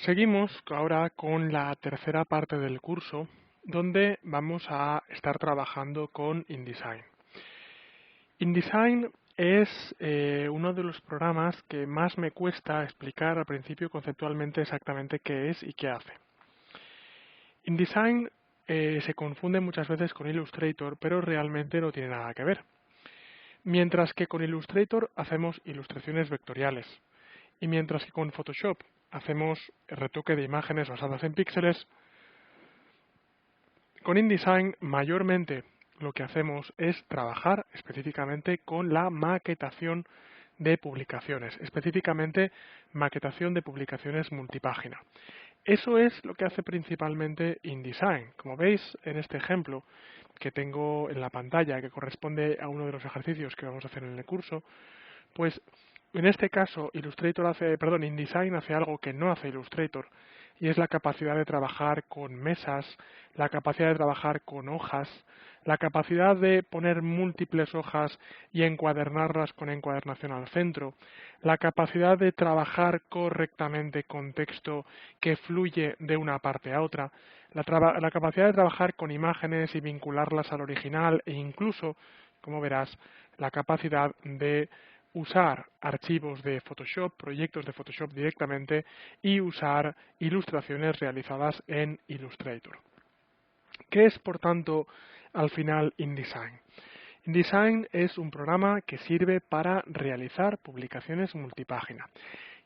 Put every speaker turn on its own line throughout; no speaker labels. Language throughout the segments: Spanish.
Seguimos ahora con la tercera parte del curso, donde vamos a estar trabajando con InDesign. InDesign es uno de los programas que más me cuesta explicar al principio conceptualmente exactamente qué es y qué hace. InDesign se confunde muchas veces con Illustrator, pero realmente no tiene nada que ver. Mientras que con Illustrator hacemos ilustraciones vectoriales y mientras que con Photoshop hacemos retoque de imágenes basadas en píxeles, con InDesign mayormente lo que hacemos es trabajar específicamente con la maquetación de publicaciones, específicamente maquetación de publicaciones multipágina. Eso es lo que hace principalmente InDesign. Como veis en este ejemplo que tengo en la pantalla, que corresponde a uno de los ejercicios que vamos a hacer en el curso, pues en este caso InDesign hace algo que no hace Illustrator, y es la capacidad de trabajar con mesas, la capacidad de trabajar con hojas, la capacidad de poner múltiples hojas y encuadernarlas con encuadernación al centro, la capacidad de trabajar correctamente con texto que fluye de una parte a otra, la capacidad de trabajar con imágenes y vincularlas al original e incluso, como verás, la capacidad de usar archivos de Photoshop, proyectos de Photoshop directamente y usar ilustraciones realizadas en Illustrator. ¿Qué es, por tanto, al final InDesign? InDesign es un programa que sirve para realizar publicaciones multipágina.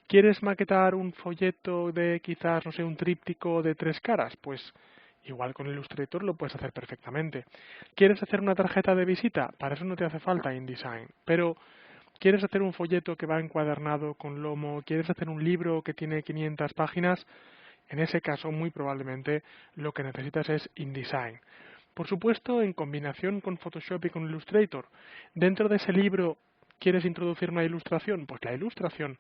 ¿Quieres maquetar un folleto de quizás, no sé, un tríptico de 3 caras? Pues igual con Illustrator lo puedes hacer perfectamente. ¿Quieres hacer una tarjeta de visita? Para eso no te hace falta InDesign, pero ¿quieres hacer un folleto que va encuadernado con lomo? ¿Quieres hacer un libro que tiene 500 páginas? En ese caso, muy probablemente lo que necesitas es InDesign. Por supuesto, en combinación con Photoshop y con Illustrator. Dentro de ese libro, ¿quieres introducir una ilustración? Pues la ilustración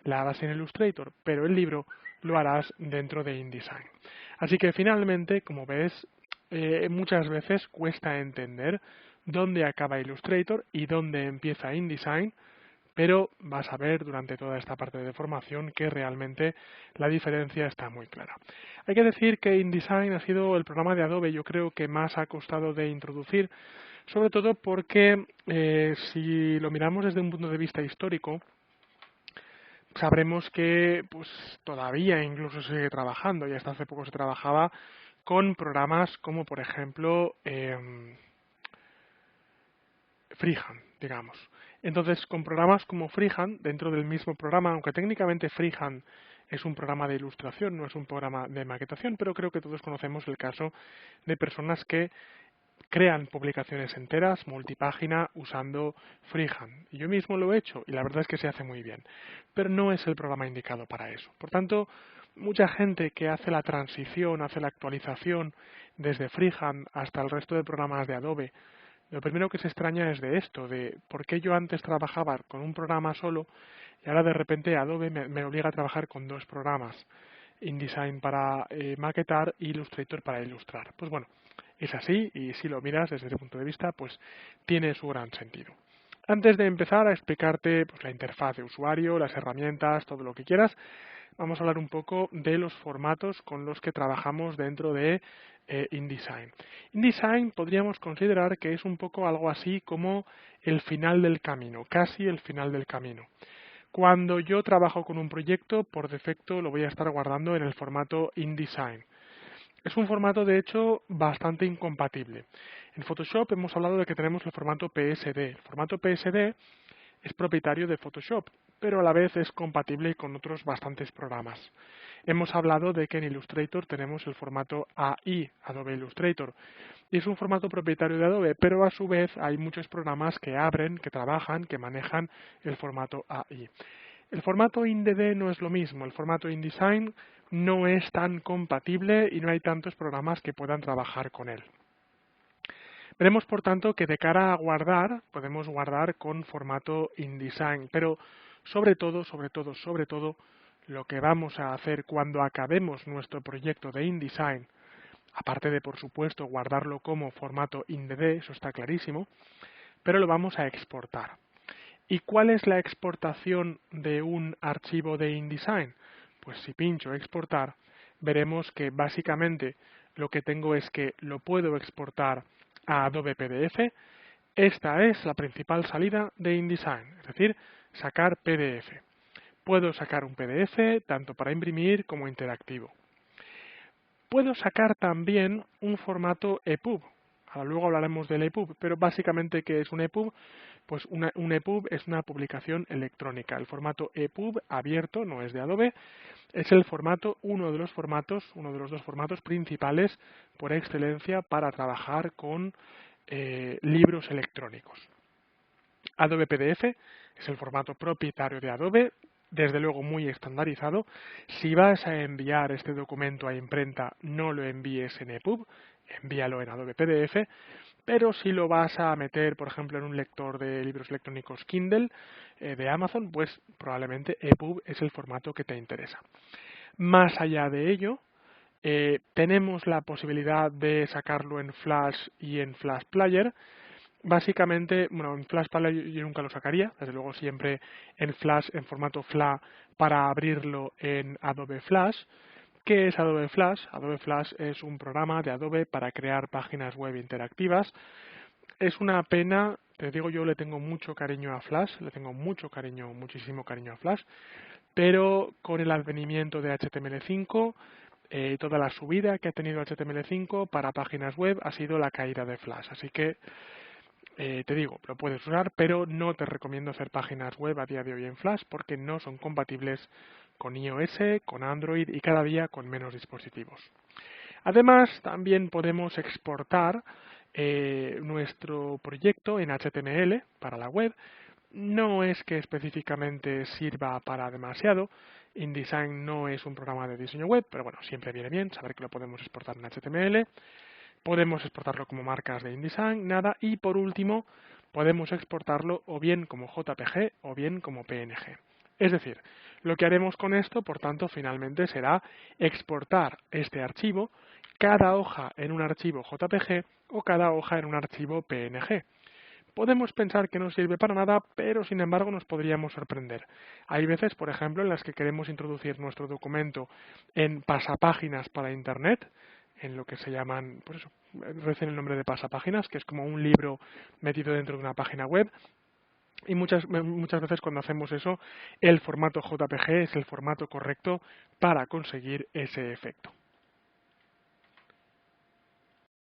la harás en Illustrator, pero el libro lo harás dentro de InDesign. Así que finalmente, como ves, muchas veces cuesta entender dónde acaba Illustrator y dónde empieza InDesign, pero vas a ver durante toda esta parte de formación que realmente la diferencia está muy clara. Hay que decir que InDesign ha sido el programa de Adobe, yo creo que más ha costado de introducir, sobre todo porque si lo miramos desde un punto de vista histórico, sabremos que pues todavía incluso se sigue trabajando y hasta hace poco se trabajaba con programas como por ejemplo Freehand, digamos. Entonces, con programas como Freehand, dentro del mismo programa, aunque técnicamente Freehand es un programa de ilustración, no es un programa de maquetación, pero creo que todos conocemos el caso de personas que crean publicaciones enteras, multipágina, usando Freehand. Y yo mismo lo he hecho y la verdad es que se hace muy bien. Pero no es el programa indicado para eso. Por tanto, mucha gente que hace la transición, hace la actualización desde Freehand hasta el resto de programas de Adobe, lo primero que se extraña es de esto, de por qué yo antes trabajaba con un programa solo y ahora de repente Adobe me obliga a trabajar con dos programas, InDesign para maquetar e Illustrator para ilustrar. Pues bueno, es así y si lo miras desde ese punto de vista, pues tiene su gran sentido. Antes de empezar a explicarte pues, la interfaz de usuario, las herramientas, todo lo que quieras, vamos a hablar un poco de los formatos con los que trabajamos dentro de InDesign. InDesign podríamos considerar que es un poco algo así como el final del camino, casi el final del camino. Cuando yo trabajo con un proyecto, por defecto lo voy a estar guardando en el formato InDesign. Es un formato, de hecho, bastante incompatible. En Photoshop hemos hablado de que tenemos el formato PSD. El formato PSD es propietario de Photoshop, pero a la vez es compatible con otros bastantes programas. Hemos hablado de que en Illustrator tenemos el formato AI, Adobe Illustrator, y es un formato propietario de Adobe, pero a su vez hay muchos programas que abren, que trabajan, que manejan el formato AI. El formato InDD no es lo mismo, el formato InDesign no es tan compatible y no hay tantos programas que puedan trabajar con él. Veremos, por tanto, que de cara a guardar, podemos guardar con formato InDesign, pero sobre todo, lo que vamos a hacer cuando acabemos nuestro proyecto de InDesign, aparte de, por supuesto, guardarlo como formato InDD, eso está clarísimo, pero lo vamos a exportar. ¿Y cuál es la exportación de un archivo de InDesign? pues si pincho exportar, veremos que básicamente lo que tengo es que lo puedo exportar a Adobe PDF. Esta es la principal salida de InDesign, es decir, sacar PDF. Puedo sacar un PDF tanto para imprimir como interactivo. Puedo sacar también un formato EPUB. Ahora luego hablaremos del EPUB, pero básicamente, ¿qué es un EPUB? Pues un EPUB es una publicación electrónica. El formato EPUB abierto, no es de Adobe, es el formato, uno de los dos formatos principales por excelencia para trabajar con libros electrónicos. Adobe PDF es el formato propietario de Adobe, desde luego muy estandarizado. Si vas a enviar este documento a imprenta, no lo envíes en EPUB, envíalo en Adobe PDF, pero si lo vas a meter, por ejemplo, en un lector de libros electrónicos Kindle de Amazon, pues probablemente EPUB es el formato que te interesa. Más allá de ello, tenemos la posibilidad de sacarlo en Flash y en Flash Player. Básicamente, bueno, en Flash Player yo nunca lo sacaría, desde luego siempre en Flash, en formato FLA, para abrirlo en Adobe Flash. ¿Qué es Adobe Flash? Adobe Flash es un programa de Adobe para crear páginas web interactivas. Es una pena, te digo, yo le tengo mucho cariño a Flash, le tengo mucho cariño, muchísimo cariño a Flash, pero con el advenimiento de HTML5, toda la subida que ha tenido HTML5 para páginas web ha sido la caída de Flash. Así que te digo, lo puedes usar, pero no te recomiendo hacer páginas web a día de hoy en Flash porque no son compatibles con iOS, con Android y cada día con menos dispositivos. Además, también podemos exportar nuestro proyecto en HTML para la web. No es que específicamente sirva para demasiado. InDesign no es un programa de diseño web, pero bueno, siempre viene bien saber que lo podemos exportar en HTML. Podemos exportarlo como marcas de InDesign, nada. Y por último, podemos exportarlo o bien como JPG o bien como PNG. Es decir, lo que haremos con esto, por tanto, finalmente será exportar este archivo, cada hoja en un archivo JPG o cada hoja en un archivo PNG. Podemos pensar que no sirve para nada, pero sin embargo nos podríamos sorprender. Hay veces, por ejemplo, en las que queremos introducir nuestro documento en pasapáginas para Internet, en lo que se llaman, por eso, reciben el nombre de pasapáginas, que es como un libro metido dentro de una página web. Y muchas veces cuando hacemos eso, el formato JPG es el formato correcto para conseguir ese efecto.